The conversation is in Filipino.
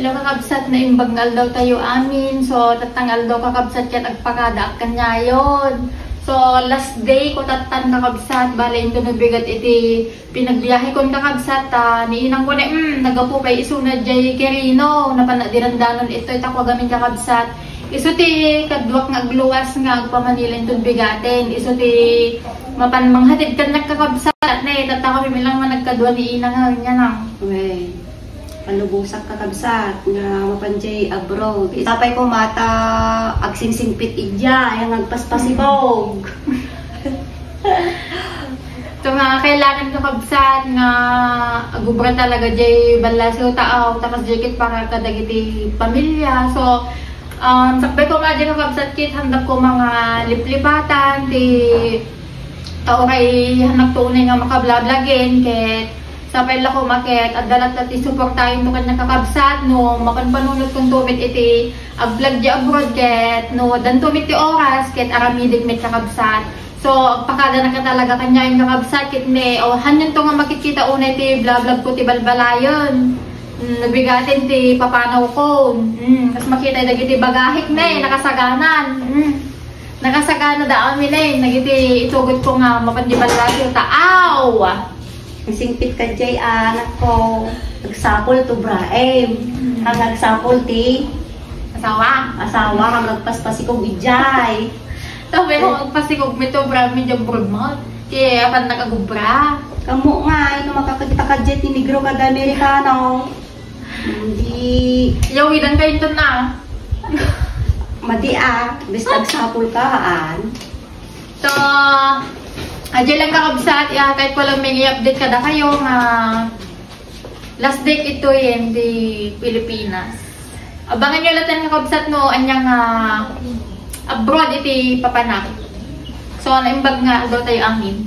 Hello kakabsat na imbanggal daw tayo amin. So tatangal daw kakabsat kat agpakada kanya yon. So last day ko tatan kakabsat bala ito nabigat iti pinagbiyahe ko kakabsat niinang ko na nagapupay isunad jay kerino napanadirandanon ito itakwa gamin kakabsat. Iso ti kadwak nga agluwas nga agpamanila ito bigatin. Iso ti mapanmanghatid ka nagkakabsat na tata kami milang managkadwa ni inang nga niya nang. Wey, panubusak kakabsat nga mapanjay abroad. Itapay ko mata agsingsingpit idya, yung agpaspasibog. So nga kailangan kakabsat nga agubra talaga jay balaso taaw tapos jay para kadagiti pamilya. So sakbay ko nga dyan kakabsat kit handak ko mga liplipatan ti tao kay hanak tunay nga makablablagin ket sapay la ko maket at dalat at isuportahin no kanya kakabsat no mapanpanunod kong tumit iti agvlog di abroad ket no dan tumit ti oras ket aramidig met kakabsat. So pakada na ka talaga kanya yung kakabsat ket me o hanyan to nga makikita unay ti vlog ko ti balbalayon. Nabigatin ti papanaw ko. Tapos makita dagiti bagahik na nakasaganan. Nakasagana da amin nagiti itugot ko nga mapandibalayo taaw. Singpit ka jay anak ko. Nagsapol to braem. Ang nagsapol ti Asawa. kang nagpaspasikog ijay. Tabi ko magpasikog mi to bra mi jam brudmot. Kaya apan nakagubra. Kamu nga, ito makakakita ka jet ni Negro kada Amerikano. Hindi. Yawidan kayo ito na. Madi bis nagsapol kaan. So, adya lang kakabsat, kahit walang may i-update kada kayo nga last date ito yun di Pilipinas. Abangan nyo lahat kakabsat no, anyang abroad iti papanak. So, naimbag nga daw tayo amin.